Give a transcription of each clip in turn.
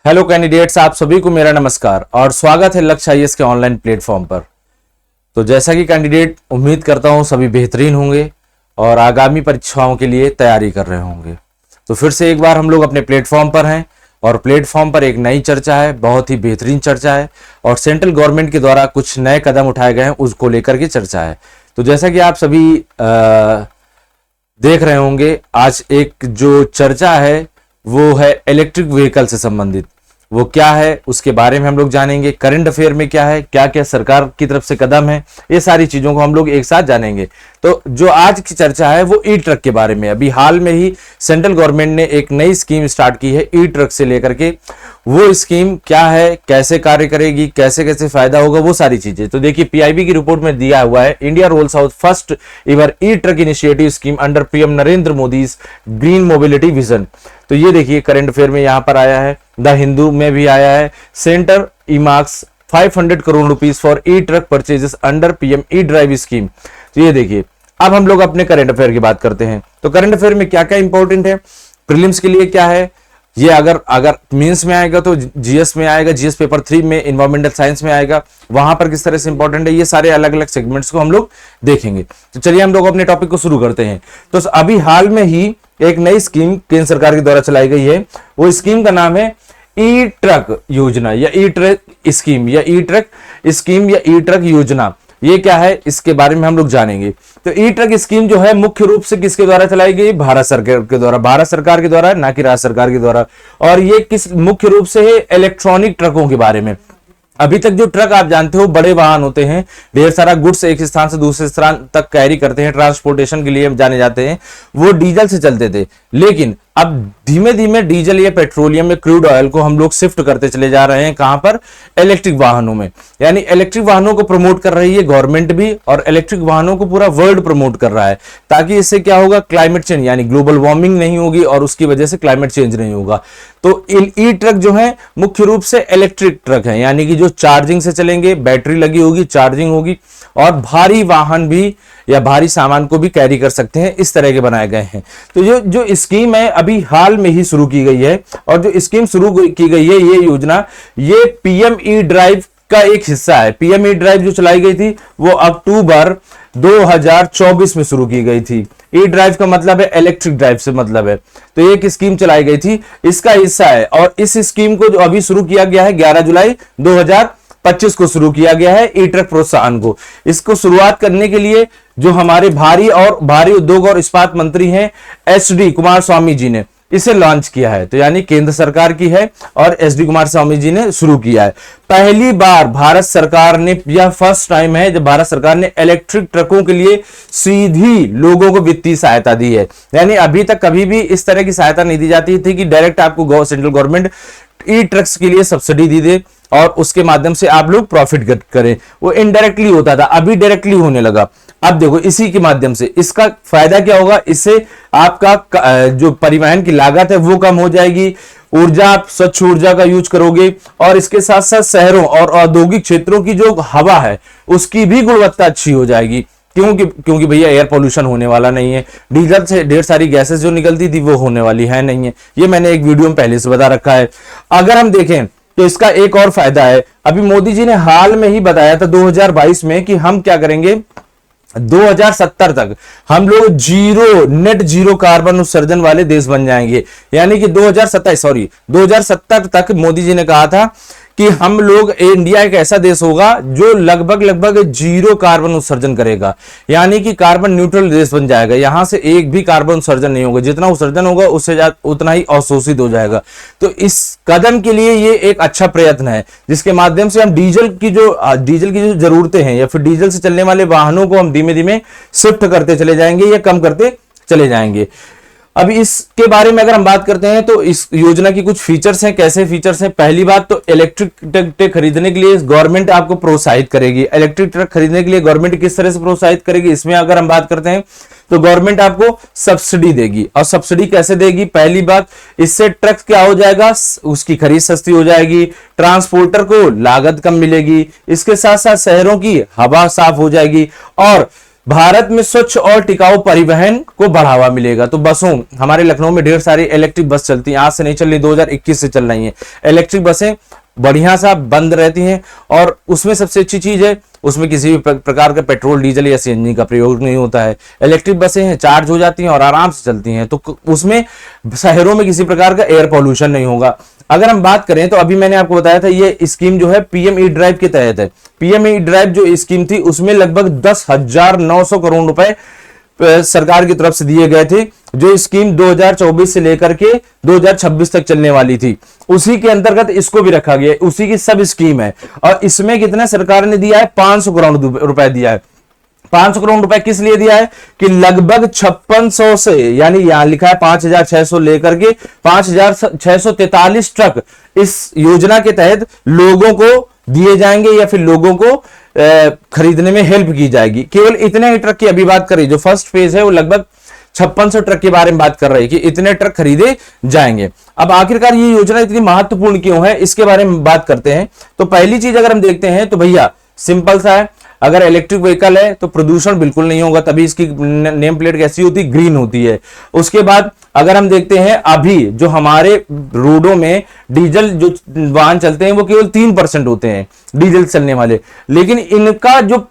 Hello candidates, आप सभी को मेरा नमस्कार और स्वागत है लक्ष्य आईएएस के ऑनलाइन प्लेटफॉर्म पर। तो जैसा कि कैंडिडेट उम्मीद करता हूं सभी बेहतरीन होंगे और आगामी परीक्षाओं के लिए तैयारी कर रहे होंगे। तो फिर से एक बार हम लोग अपने प्लेटफॉर्म पर हैं और प्लेटफॉर्म पर एक नई चर्चा है, बहुत ही बेहतरीन चर्चा है और सेंट्रल गवर्नमेंट के द्वारा कुछ नए कदम उठाए गए हैं, उसको लेकर के चर्चा है। तो जैसा कि आप सभी देख रहे होंगे, आज एक जो चर्चा है वो है इलेक्ट्रिक व्हीकल से संबंधित। वो क्या है उसके बारे में हम लोग जानेंगे, करंट अफेयर में क्या है, क्या क्या सरकार की तरफ से कदम है, ये सारी चीजों को हम लोग एक साथ जानेंगे। तो जो आज की चर्चा है वो ई ट्रक के बारे में। अभी हाल में ही सेंट्रल गवर्नमेंट ने एक नई स्कीम स्टार्ट की है ई ट्रक से लेकर के। वो स्कीम क्या है, कैसे कार्य करेगी, कैसे कैसे फायदा होगा, वो सारी चीजें। तो देखिए, पीआईबी की रिपोर्ट में दिया हुआ है, India rolls out first ever e truck initiative scheme under PM Narendra Modi green mobility vision. तो ये देखिए करंट अफेयर में यहां पर आया है, द हिंदू में भी आया है। Centre earmarks 500 crore rupees for e truck purchases under PM e drive scheme. तो ये देखिए, अब हम लोग अपने करंट अफेयर की बात करते हैं। तो करंट अफेयर में क्या क्या इंपॉर्टेंट है, प्रीलिम्स के लिए क्या है, ये अगर मेंस में आएगा तो जीएस में आएगा, जीएस पेपर 3 में, इन्वायरमेंटल साइंस में आएगा, वहां पर किस तरह से इंपॉर्टेंट है, ये सारे अलग अलग सेगमेंट्स को हम लोग देखेंगे। तो चलिए हम लोग अपने टॉपिक को शुरू करते हैं। तो अभी हाल में ही एक नई स्कीम केंद्र सरकार के द्वारा चलाई गई है। वो स्कीम का नाम है ई ट्रक योजना या ई ट्रक स्कीम या ई ट्रक स्कीम या ई ट्रक योजना। ये क्या है इसके बारे में हम लोग जानेंगे। तो ई ट्रक स्कीम जो है मुख्य रूप से किसके द्वारा चलाई गई, भारत सरकार के द्वारा, भारत सरकार के द्वारा, ना कि राज्य सरकार के द्वारा। और ये किस मुख्य रूप से है, इलेक्ट्रॉनिक ट्रकों के बारे में। अभी तक जो ट्रक आप जानते हो बड़े वाहन होते हैं, ढेर सारा गुड्स एक स्थान से दूसरे स्थान तक कैरी करते हैं, ट्रांसपोर्टेशन के लिए जाने जाते हैं, वो डीजल से चलते थे। लेकिन अब धीमे धीमे डीजल या पेट्रोलियम या क्रूड ऑयल को हम लोग शिफ्ट करते चले जा रहे हैं, कहां पर, इलेक्ट्रिक वाहनों में। यानी इलेक्ट्रिक वाहनों को प्रमोट कर रही है गवर्नमेंट भी, और इलेक्ट्रिक वाहनों को पूरा वर्ल्ड प्रमोट कर रहा है, ताकि इससे क्या होगा, क्लाइमेट चेंज यानी ग्लोबल वार्मिंग नहीं होगी और उसकी वजह से क्लाइमेट चेंज नहीं होगा। तो ई ट्रक जो है मुख्य रूप से इलेक्ट्रिक ट्रक है, यानी कि जो चार्जिंग से चलेंगे, बैटरी लगी होगी, चार्जिंग होगी, और भारी वाहन भी या भारी सामान को भी कैरी कर सकते हैं, इस तरह के बनाए गए हैं। तो जो स्कीम है अभी हाल में ही शुरू की गई है, और जो स्कीम शुरू की गई है, ये योजना, ये पीएम ई ड्राइव का एक हिस्सा है। पीएम ई ड्राइव जो चलाई गई थी वो अक्टूबर 2024 में शुरू की गई थी। ई ड्राइव का मतलब है इलेक्ट्रिक ड्राइव से मतलब है। तो एक स्कीम चलाई गई थी, इसका हिस्सा है। और इस स्कीम को जो अभी शुरू किया गया है 11 जुलाई 2025 को शुरू किया गया है ई ट्रक प्रोत्साहन को। इसको शुरुआत करने के लिए जो हमारे भारी उद्योग और इस्पात मंत्री हैं एसडी कुमार स्वामी जी ने इसे लॉन्च किया है। तो यानी केंद्र सरकार की है और एसडी कुमार स्वामी जी ने शुरू किया है। पहली बार भारत सरकार ने, यह फर्स्ट टाइम है जब भारत सरकार ने इलेक्ट्रिक ट्रकों के लिए सीधी लोगों को वित्तीय सहायता दी है। यानी अभी तक कभी भी इस तरह की सहायता नहीं दी जाती थी कि डायरेक्ट आपको सेंट्रल गवर्नमेंट ई ट्रक्स के लिए सब्सिडी दी दे और उसके माध्यम से आप लोग प्रॉफिट करें। वो इनडायरेक्टली होता था, अभी डायरेक्टली होने लगा। अब देखो इसी के माध्यम से इसका फायदा क्या होगा, इससे आपका जो परिवहन की लागत है वो कम हो जाएगी, ऊर्जा, आप स्वच्छ ऊर्जा का यूज करोगे, और इसके साथ साथ शहरों और औद्योगिक क्षेत्रों की जो हवा है उसकी भी गुणवत्ता अच्छी हो जाएगी। क्योंकि भैया एयर पोल्यूशन होने वाला नहीं है, डीजल से ढेर सारी गैसेस जो निकलती थी वो होने वाली है नहीं है। ये मैंने एक वीडियो में पहले से बता रखा है। अगर हम देखें तो इसका एक और फायदा है, अभी मोदी जी ने हाल में ही बताया था 2022 में कि हम क्या करेंगे, 2070 तक हम लोग नेट जीरो कार्बन उत्सर्जन वाले देश बन जाएंगे। यानी कि 2070 तक मोदी जी ने कहा था कि हम लोग, इंडिया एक ऐसा देश होगा जो लगभग जीरो कार्बन उत्सर्जन करेगा, यानी कि कार्बन न्यूट्रल देश बन जाएगा। यहां से एक भी कार्बन उत्सर्जन नहीं होगा, जितना उत्सर्जन होगा उससे उतना ही अवशोषित हो जाएगा। तो इस कदम के लिए ये एक अच्छा प्रयत्न है, जिसके माध्यम से हम डीजल की जो जरूरतें हैं या फिर डीजल से चलने वाले वाहनों को हम धीमे धीमे शिफ्ट करते चले जाएंगे या कम करते चले जाएंगे। अब इसके बारे में अगर हम बात करते हैं तो इस योजना की कुछ फीचर्स हैं। कैसे फीचर्स हैं, पहली बात तो इलेक्ट्रिक ट्रक खरीदने के लिए गवर्नमेंट आपको प्रोत्साहित करेगी। इलेक्ट्रिक ट्रक खरीदने के लिए गवर्नमेंट किस तरह से प्रोत्साहित करेगी, इसमें अगर हम बात करते हैं तो गवर्नमेंट आपको सब्सिडी देगी। और सब्सिडी कैसे देगी, पहली बात, इससे ट्रक क्या हो जाएगा, उसकी खरीद सस्ती हो जाएगी, ट्रांसपोर्टर को लागत कम मिलेगी, इसके साथ साथ शहरों की हवा साफ हो जाएगी, और भारत में स्वच्छ और टिकाऊ परिवहन को बढ़ावा मिलेगा। तो बसों, हमारे लखनऊ में ढेर सारी इलेक्ट्रिक बस चलती हैं, आज से नहीं चल रही, 2021 से चल रही हैं। इलेक्ट्रिक बसें बढ़िया सा बंद रहती हैं और उसमें सबसे अच्छी चीज है, उसमें किसी भी प्रकार का पेट्रोल, डीजल या सीएनजी का प्रयोग नहीं होता है। इलेक्ट्रिक बसें हैं, चार्ज हो जाती हैं और आराम से चलती हैं, तो उसमें शहरों में किसी प्रकार का एयर पोल्यूशन नहीं होगा। अगर हम बात करें तो अभी मैंने आपको बताया था ये स्कीम जो है पीएम ई ड्राइव के तहत है। पीएम ई ड्राइव जो स्कीम थी उसमें लगभग 10,900 करोड़ रुपए सरकार की तरफ से दिए गए थे, जो स्कीम 2024 से लेकर के 2026 तक चलने वाली थी। उसी के अंतर्गत इसको भी रखा गया है, उसी की सब स्कीम है। और इसमें कितना सरकार ने दिया है, 500 करोड़ रुपए दिया है। 500 करोड़ रुपए किस लिए दिया है कि लगभग 5600 से, यानी यहां लिखा है 5600 लेकर के 5643 ट्रक इस योजना के तहत लोगों को दिए जाएंगे या फिर लोगों को खरीदने में हेल्प की जाएगी। केवल इतने ही ट्रक की अभी बात करें, जो फर्स्ट फेज है वो लगभग 5600 ट्रक के बारे में बात कर रहे हैं कि इतने ट्रक खरीदे जाएंगे। अब आखिरकार ये योजना इतनी महत्वपूर्ण क्यों है, इसके बारे में बात करते हैं। तो पहली चीज अगर हम देखते हैं तो भैया सिंपल सा है, अगर इलेक्ट्रिक व्हीकल है तो प्रदूषण बिल्कुल नहीं होगा, तभी इसकी नेम प्लेट कैसी होती है, ग्रीन होती है। उसके बाद अगर हम देखते हैं अभी जो हमारे रोडों में डीजल जो वाहन चलते हैं वो केवल 3% होते हैं डीजल चलने वाले, लेकिन इनका जो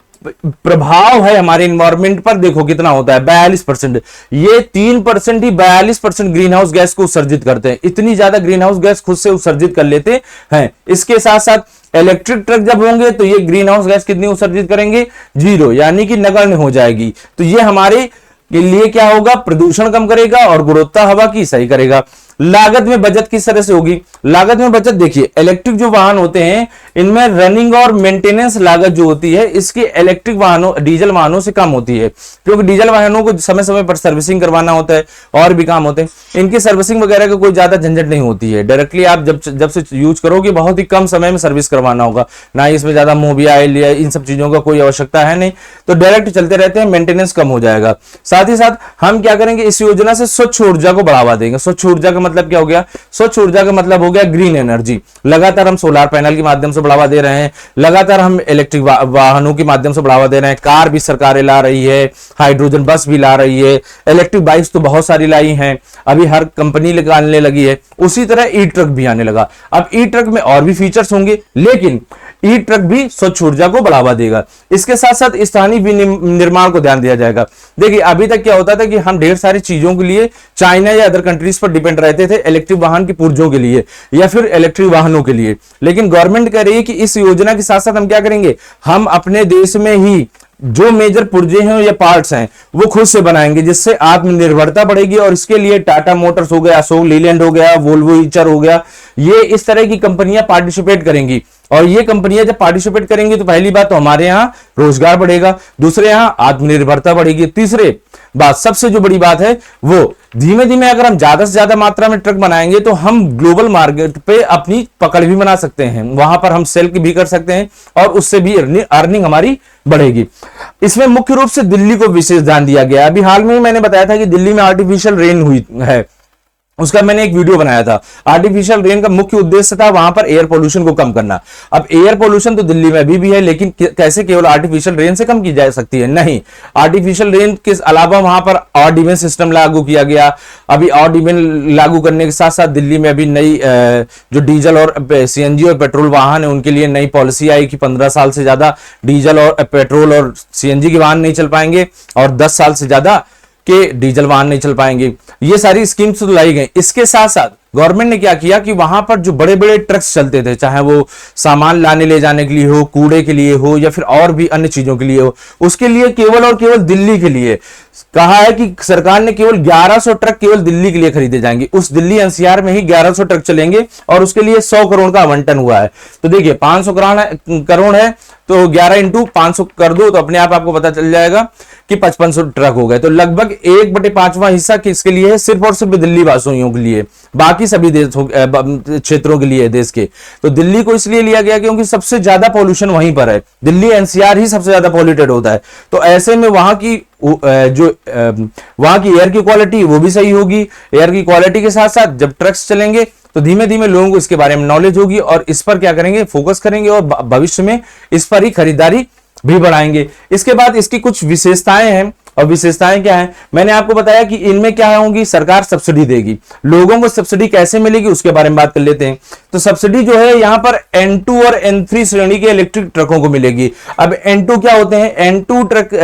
प्रभाव है हमारे इन्वायरमेंट पर देखो कितना होता है, 42%। ये 3% ही 42% ग्रीन हाउस गैस को उत्सर्जित करते हैं। इतनी ज्यादा ग्रीन हाउस गैस खुद से उत्सर्जित कर लेते हैं। इसके साथ साथ इलेक्ट्रिक ट्रक जब होंगे तो ये ग्रीन हाउस गैस कितनी उत्सर्जित करेंगे, 0, यानी कि नगण्य हो जाएगी। तो ये हमारे के लिए क्या होगा, प्रदूषण कम करेगा और गुणवत्ता हवा की सही करेगा। लागत में बचत किस तरह से होगी, लागत में बचत देखिए, इलेक्ट्रिक जो वाहन होते हैं इनमें रनिंग और मेंटेनेंस लागत जो होती है इसकी इलेक्ट्रिक वाहनों, डीजल वाहनों से कम होती है, क्योंकि डीजल वाहनों को समय समय पर सर्विसिंग करवाना होता है और भी काम होते हैं। इनकी सर्विसिंग वगैरह का कोई ज्यादा झंझट नहीं होती है, डायरेक्टली आप जब से यूज करोगे बहुत ही कम समय में सर्विस करवाना होगा, ना इसमें ज्यादा मोबिया ऑयल या इन सब चीजों का कोई आवश्यकता है नहीं, तो डायरेक्ट चलते रहते हैं, मेंटेनेंस कम हो जाएगा। साथ ही साथ हम क्या करेंगे, इस योजना से स्वच्छ ऊर्जा को बढ़ावा देंगे। स्वच्छ ऊर्जा का मतलब क्या हो गया, स्वच्छ ऊर्जा का मतलब हो गया ग्रीन एनर्जी। लगातार हम सोलर पैनल के माध्यम से बढ़ावा दे रहे हैं, लगातार हम इलेक्ट्रिक वाहनों के माध्यम से बढ़ावा दे रहे हैं, कार भी सरकारें ला रही है, हाइड्रोजन बस भी ला रही है, इलेक्ट्रिक बाइक्स तो बहुत सारी लाई हैं, अभी हर कंपनी निकालने लगी है। उसी तरह ई ट्रक भी आने लगा। अब ई ट्रक में और भी फीचर्स होंगे, लेकिन ई ट्रक भी स्वच्छ ऊर्जा को बढ़ावा देगा। इसके साथ साथ स्थानीय विनिर्माण को ध्यान दिया जाएगा। देखिए अभी तक क्या होता था कि हम ढेर सारी चीजों के लिए चाइना या अदर कंट्रीज पर डिपेंड रहते थे, इलेक्ट्रिक वाहन की पुर्जों के लिए या फिर इलेक्ट्रिक वाहनों के लिए, लेकिन गवर्नमेंट कह रही है कि इस योजना के साथ साथ हम क्या करेंगे, हम अपने देश में ही जो मेजर पुर्जे हैं या पार्ट्स हैं वो खुद से बनाएंगे, जिससे आत्मनिर्भरता बढ़ेगी। और इसके लिए टाटा मोटर्स हो गया, अशोक लीलैंड हो गया, वोल्वो ईचर हो गया, ये इस तरह की कंपनियां पार्टिसिपेट करेंगी। और ये कंपनियां जब पार्टिसिपेट करेंगी तो पहली बात तो हमारे यहाँ रोजगार बढ़ेगा, दूसरे यहाँ आत्मनिर्भरता बढ़ेगी, तीसरे बात सबसे जो बड़ी बात है वो धीमे धीमे अगर हम ज्यादा से ज्यादा मात्रा में ट्रक बनाएंगे तो हम ग्लोबल मार्केट पे अपनी पकड़ भी बना सकते हैं, वहां पर हम सेल भी कर सकते हैं और उससे भी अर्निंग हमारी बढ़ेगी। इसमें मुख्य रूप से दिल्ली को विशेष ध्यान दिया गया। अभी हाल में ही मैंने बताया था कि दिल्ली में आर्टिफिशियल रेन हुई है, उसका मैंने एक वीडियो बनाया था। आर्टिफिशियल रेन का मुख्य उद्देश्य था वहां पर एयर पोल्यूशन को कम करना। अब एयर पोल्यूशन तो दिल्ली में अभी भी है, लेकिन कैसे केवल आर्टिफिशियल रेन से कम की जा सकती है, नहीं, आर्टिफिशियल रेन के अलावा वहां पर ऑड इवन सिस्टम लागू किया गया। अभी ऑड इवन लागू करने के साथ साथ दिल्ली में अभी नई जो डीजल और सीएनजी और पेट्रोल वाहन है उनके लिए नई पॉलिसी आई कि 15 साल से ज्यादा डीजल और पेट्रोल और सीएनजी के वाहन नहीं चल पाएंगे और 10 साल से ज्यादा के डीजल वाहन नहीं चल पाएंगे। ये सारी स्कीम्स तो लाई गई। इसके साथ साथ गवर्नमेंट ने क्या किया कि वहां पर जो बड़े बड़े ट्रक्स चलते थे, चाहे वो सामान लाने ले जाने के लिए हो, कूड़े के लिए हो या फिर और भी अन्य चीजों के लिए हो, उसके लिए केवल और केवल दिल्ली के लिए कहा है कि सरकार ने केवल 1100 ट्रक केवल दिल्ली के लिए खरीदे जाएंगे। उस दिल्ली एनसीआर में ही 1100 ट्रक चलेंगे और उसके लिए 100 करोड़ का आवंटन हुआ है। तो देखिए 500 करोड़ है तो 11 इंटू 500 कर दो तो अपने आप आपको पता चल जाएगा कि 5500 ट्रक हो गए। तो लगभग 1/5वां हिस्सा किसके लिए है, सिर्फ और सिर्फ दिल्ली वासियों के लिए, बाकी सभी देश क्षेत्रों के लिए देश के। तो दिल्ली को इसलिए लिया गया क्योंकि सबसे ज्यादा पॉल्यूशन वहीं पर है, दिल्ली एनसीआर ही सबसे ज्यादा पॉल्यूटेड होता है। तो ऐसे में वहां की एयर की क्वालिटी वो भी सही होगी। एयर की क्वालिटी के साथ साथ जब ट्रक्स चलेंगे तो धीमे धीमे लोगों को इसके बारे में नॉलेज होगी और इस पर क्या करेंगे, फोकस करेंगे और भविष्य में इस पर ही खरीदारी भी बढ़ाएंगे। इसके बाद इसकी कुछ विशेषताएं हैं, और विशेषताएं क्या है मैंने आपको बताया कि इनमें क्या होंगी, सरकार सब्सिडी देगी। लोगों को सब्सिडी कैसे मिलेगी उसके बारे में बात कर लेते हैं। तो सब्सिडी जो है यहाँ पर N2 और N3 श्रेणी के इलेक्ट्रिक ट्रकों को मिलेगी। अब N2 क्या होते हैं, N2 ट्रक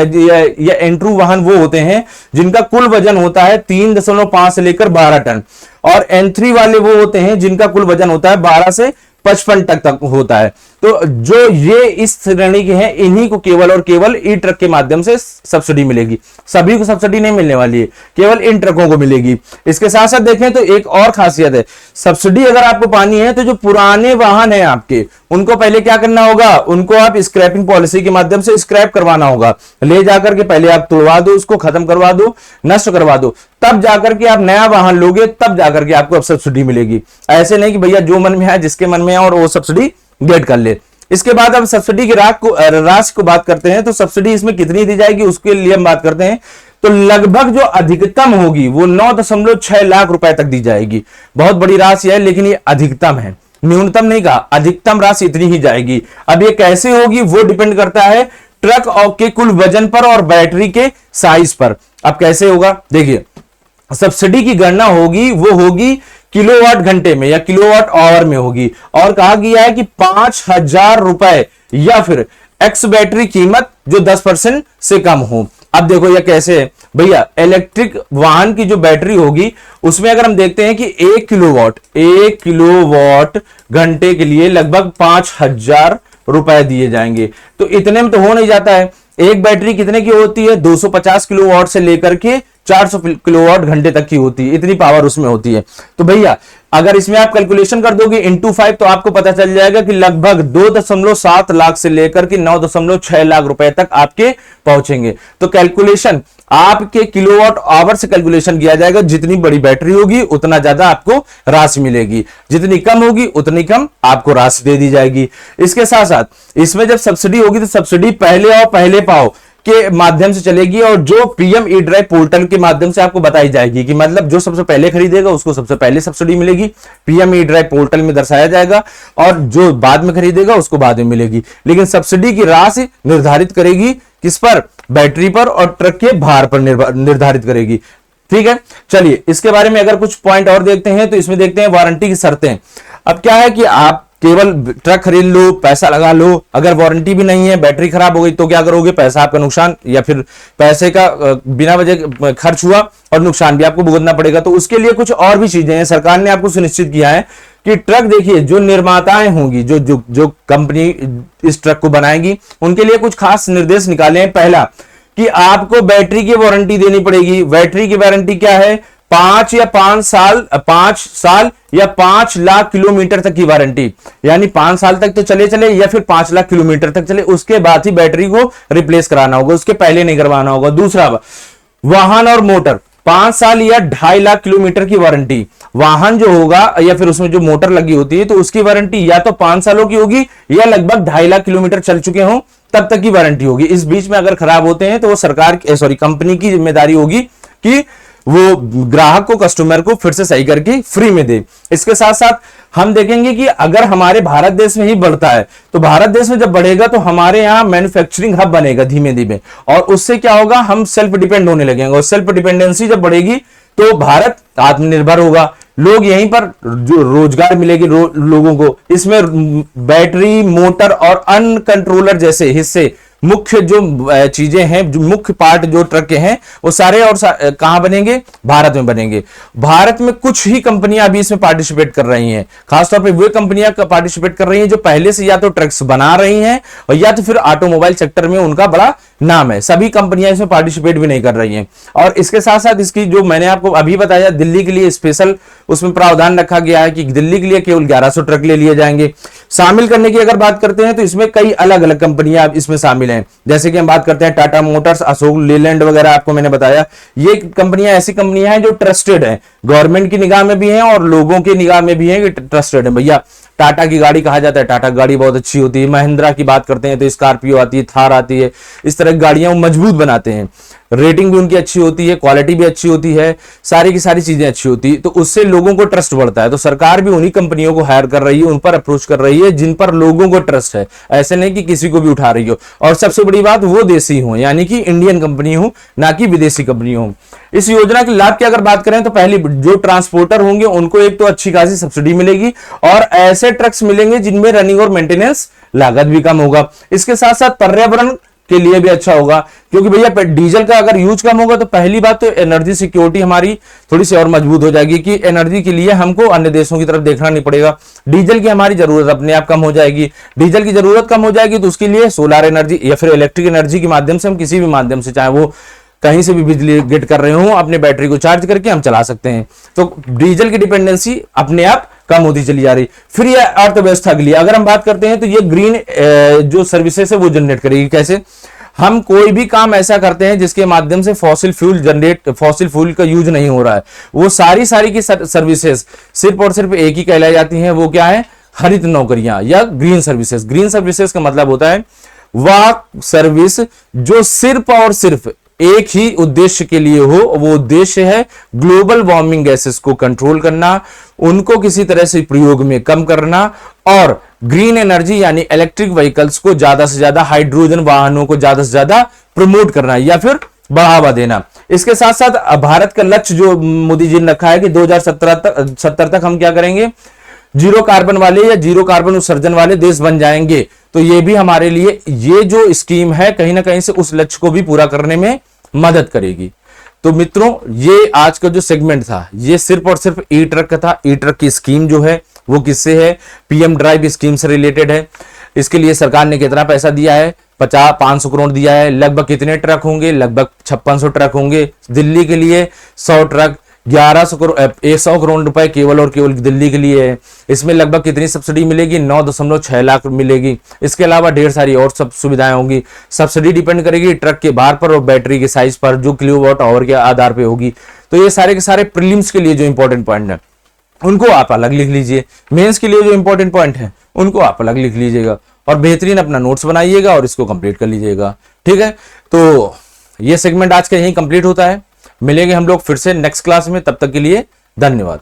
या N2 वाहन वो होते हैं जिनका कुल वजन होता है 3.5 से लेकर 12 टन, और N3 वाले वो होते हैं जिनका कुल वजन होता है 12 से 55 तक होता है। तो जो ये इस श्रेणी के हैं इन्हीं को केवल और केवल ई ट्रक के माध्यम से सब्सिडी मिलेगी। सभी को सब्सिडी नहीं मिलने वाली है, केवल इन ट्रकों को मिलेगी। इसके साथ साथ देखें तो एक और खासियत है, सब्सिडी अगर आपको पानी है तो जो पुराने वाहन है आपके, उनको पहले क्या करना होगा, उनको आप स्क्रैपिंग पॉलिसी के माध्यम से स्क्रैप करवाना होगा। ले जाकर के पहले आप तोड़वा दो, उसको खत्म करवा दो, नष्ट करवा दो, तब जाकर के आप नया वाहन लोगे, तब जाकर के आपको अब सब्सिडी मिलेगी। ऐसे नहीं कि भैया जो मन में है, जिसके मन में है और वो सब्सिडी गेट कर ले। इसके बाद अब सब्सिडी की राशि को बात करते हैं। तो सब्सिडी इसमें कितनी दी जाएगी उसके लिए हम बात करते हैं। तो लगभग जो अधिकतम होगी वो 9.6 लाख रुपए तक दी जाएगी। बहुत बड़ी राशि है, लेकिन ये अधिकतम है, न्यूनतम नहीं कहा, अधिकतम राशि इतनी ही जाएगी। अब ये कैसे होगी वो डिपेंड करता है ट्रक के कुल वजन पर और बैटरी के साइज पर। अब कैसे होगा, देखिए सब्सिडी की गणना होगी वो होगी किलोवाट घंटे में या किलोवाट आवर में होगी, और कहा गया है कि 5,000 रुपए या फिर एक्स बैटरी कीमत जो 10% से कम हो। अब देखो यह कैसे है भैया, इलेक्ट्रिक वाहन की जो बैटरी होगी उसमें अगर हम देखते हैं कि 1 किलोवाट घंटे के लिए लगभग 5,000 रुपए दिए जाएंगे। तो इतने में तो हो नहीं जाता है। एक बैटरी कितने की होती है, 250 किलोवाट से लेकर के 400 किलोवाट घंटे तक की होती है, इतनी पावर उसमें होती है। तो भैया अगर इसमें आप कैलकुलेशन कर दोगे इंटू 5 तो आपको पता चल जाएगा कि लगभग 2.7 लाख से लेकर के 9.6 लाख रुपए तक आपके पहुंचेंगे। तो कैलकुलेशन आपके किलोवाट आवर से कैलकुलेशन किया जाएगा। जितनी बड़ी बैटरी होगी उतना ज्यादा आपको राशि मिलेगी, जितनी कम होगी उतनी कम आपको राशि दे दी जाएगी। इसके साथ साथ इसमें जब सब्सिडी होगी तो सब्सिडी पहले आओ पहले पाओ के माध्यम से चलेगी, और जो पीएम ई ड्राइव पोर्टल के माध्यम से आपको बताई जाएगी कि मतलब जो सबसे पहले खरीदेगा उसको सबसे पहले सब्सिडी मिलेगी। पीएम ई ड्राइव पोर्टल में दर्शाया जाएगा, और जो बाद में खरीदेगा उसको बाद में मिलेगी। लेकिन सब्सिडी की राशि निर्धारित करेगी किस पर, बैटरी पर और ट्रक के भार पर निर्धारित करेगी। ठीक है, चलिए इसके बारे में अगर कुछ पॉइंट और देखते हैं तो इसमें देखते हैं वारंटी की शर्तें। अब क्या है कि आप केवल ट्रक खरीद लो, पैसा लगा लो, अगर वारंटी भी नहीं है, बैटरी खराब हो गई तो क्या करोगे, पैसा आपका नुकसान, या फिर पैसे का बिना वजह खर्च हुआ और नुकसान भी आपको भुगतना पड़ेगा। तो उसके लिए कुछ और भी चीजें हैं, सरकार ने आपको सुनिश्चित किया है कि ट्रक देखिए जो निर्माताएं होंगी, जो कंपनी इस ट्रक को बनाएगी, उनके लिए कुछ खास निर्देश निकाले हैं। पहला कि आपको बैटरी की वारंटी देनी पड़ेगी। बैटरी की वारंटी क्या है, 5 साल या 5 लाख किलोमीटर तक की वारंटी, यानी 5 साल तक तो चले या फिर 5 लाख किलोमीटर तक चले, उसके बाद ही बैटरी को रिप्लेस कराना होगा, उसके पहले नहीं करवाना होगा। दूसरा, वाहन और मोटर 5 साल या 2.5 लाख किलोमीटर की वारंटी। वाहन जो होगा या फिर उसमें जो मोटर लगी होती है तो उसकी वारंटी या तो 5 सालों की होगी या लगभग 2.5 लाख किलोमीटर चल चुके हों तब तक की वारंटी होगी। इस बीच में अगर खराब होते हैं तो वो कंपनी की जिम्मेदारी होगी कि वो ग्राहक को, कस्टमर को फिर से सही करके फ्री में दे। इसके साथ साथ हम देखेंगे कि अगर हमारे भारत देश में ही बढ़ता है तो भारत देश में जब बढ़ेगा तो हमारे यहाँ मैन्युफैक्चरिंग हब बनेगा धीमे धीमे, और उससे क्या होगा, हम सेल्फ डिपेंड होने लगेंगे, और सेल्फ डिपेंडेंसी जब बढ़ेगी तो भारत आत्मनिर्भर होगा। लोग यहीं पर जो रोजगार मिलेगी लोगों को। इसमें बैटरी, मोटर और अनकंट्रोलर जैसे हिस्से, मुख्य जो चीजें हैं, जो मुख्य पार्ट जो ट्रक के हैं वो सारे और कहां बनेंगे, भारत में बनेंगे। भारत में कुछ ही कंपनियां अभी इसमें पार्टिसिपेट कर रही हैं, खासतौर पे वे कंपनियां पार्टिसिपेट कर रही हैं जो पहले से या तो ट्रक्स बना रही हैं और या तो फिर ऑटोमोबाइल सेक्टर में उनका बड़ा नाम है। सभी कंपनियां इसमें पार्टिसिपेट भी नहीं कर रही हैं। और इसके साथ साथ इसकी जो मैंने आपको अभी बताया, दिल्ली के लिए स्पेशल उसमें प्रावधान रखा गया है कि दिल्ली के लिए केवल 1100 ट्रक ले लिए जाएंगे। शामिल करने की अगर बात करते हैं तो इसमें कई अलग अलग कंपनियां इसमें शामिल हैं। जैसे कि हम बात करते हैं टाटा मोटर्स, अशोक लेलैंड वगैरह, आपको मैंने बताया। ये कंपनियां ऐसी कंपनियां हैं जो ट्रस्टेड हैं, गवर्नमेंट की निगाह में भी हैं और लोगों की निगाह में भी हैं कि ट्रस्टेड है। भैया टाटा की गाड़ी कहा जाता है, टाटा की गाड़ी बहुत अच्छी होती है। महिंद्रा की बात करते हैं तो स्कॉर्पियो आती है, थार आती है, इस तरह की गाड़ियां मजबूत बनाते हैं। रेटिंग भी उनकी अच्छी होती है, क्वालिटी भी अच्छी होती है, सारी की सारी चीजें अच्छी होती है, तो उससे लोगों को ट्रस्ट बढ़ता है। तो सरकार भी उन्हीं कंपनियों को हायर कर रही है, उन पर अप्रोच कर रही है जिन पर लोगों को ट्रस्ट है, ऐसे नहीं कि किसी को भी उठा रही हो। और सबसे बड़ी बात, वो देसी हो, यानी कि इंडियन कंपनी हो, ना कि विदेशी कंपनी हो। इस योजना के लाभ की अगर बात करें तो पहली, जो ट्रांसपोर्टर होंगे उनको एक तो अच्छी खासी सब्सिडी मिलेगी और ऐसे ट्रक्स मिलेंगे जिनमें रनिंग और मेंटेनेंस लागत भी कम होगा। इसके साथ साथ पर्यावरण के लिए भी अच्छा होगा, क्योंकि भैया डीजल का अगर यूज कम होगा तो पहली बात तो एनर्जी सिक्योरिटी हमारी थोड़ी सी और मजबूत हो जाएगी, कि एनर्जी के लिए हमको अन्य देशों की तरफ देखना नहीं पड़ेगा। डीजल की हमारी जरूरत अपने आप कम हो जाएगी। डीजल की जरूरत कम हो जाएगी तो उसके लिए सोलर एनर्जी या फिर इलेक्ट्रिक एनर्जी के माध्यम से हम किसी भी माध्यम से, चाहे वो कहीं से भी बिजली गेट कर रहे हो, अपने बैटरी को चार्ज करके हम चला सकते हैं। तो डीजल की डिपेंडेंसी अपने आप कम होती चली जा रही। फिर ये अर्थव्यवस्था के लिए अगर हम बात करते हैं तो ये ग्रीन जो सर्विसेज है वो जनरेट करेगी। कैसे? हम कोई भी काम ऐसा करते हैं जिसके माध्यम से फॉसिल फ्यूल का यूज नहीं हो रहा है, वो सारी की सर्विसेज सिर्फ और सिर्फ एक ही कहलाई जाती हैं। वो क्या है? हरित नौकरियां या ग्रीन सर्विसेज। ग्रीन सर्विसेज का मतलब होता है वह सर्विस जो सिर्फ और सिर्फ एक ही उद्देश्य के लिए हो। वो उद्देश्य है ग्लोबल वार्मिंग गैसेस को कंट्रोल करना, उनको किसी तरह से प्रयोग में कम करना, और ग्रीन एनर्जी यानी इलेक्ट्रिक व्हीकल्स को ज्यादा से ज्यादा, हाइड्रोजन वाहनों को ज्यादा से ज्यादा प्रमोट करना या फिर बढ़ावा देना। इसके साथ साथ भारत का लक्ष्य जो मोदी जी ने रखा है कि 2070 तक हम क्या करेंगे? जीरो कार्बन वाले या जीरो कार्बन उत्सर्जन वाले देश बन जाएंगे। तो ये भी हमारे लिए ये जो स्कीम है कहीं ना कहीं से उस लक्ष्य को भी पूरा करने में मदद करेगी। तो मित्रों, ये आज का जो सेगमेंट था ये सिर्फ और सिर्फ ई ट्रक का था। ई ट्रक की स्कीम जो है वो किससे है? पीएम ड्राइव स्कीम से रिलेटेड है। इसके लिए सरकार ने कितना पैसा दिया है? 500 करोड़ दिया है। लगभग कितने ट्रक होंगे? लगभग 5600 ट्रक होंगे। दिल्ली के लिए 100 ट्रक, 100 करोड़ रुपए केवल और केवल दिल्ली के लिए है। इसमें लगभग कितनी सब्सिडी मिलेगी? 9.6 लाख मिलेगी। इसके अलावा ढेर सारी और सब सुविधाएं होंगी। सब्सिडी डिपेंड करेगी ट्रक के भार पर और बैटरी के साइज पर, जो किलोवाट आवर के आधार पे होगी। तो ये सारे के सारे प्रीलिम्स के लिए जो इंपॉर्टेंट पॉइंट है उनको आप अलग लिख लीजिए, मेंस के लिए जो इंपॉर्टेंट पॉइंट है उनको आप अलग लिख लीजिएगा और बेहतरीन अपना नोट्स बनाइएगा और इसको कंप्लीट कर लीजिएगा। ठीक है, तो ये सेगमेंट आज का यहीं कंप्लीट होता है। मिलेंगे हम लोग फिर से नेक्स्ट क्लास में, तब तक के लिए धन्यवाद।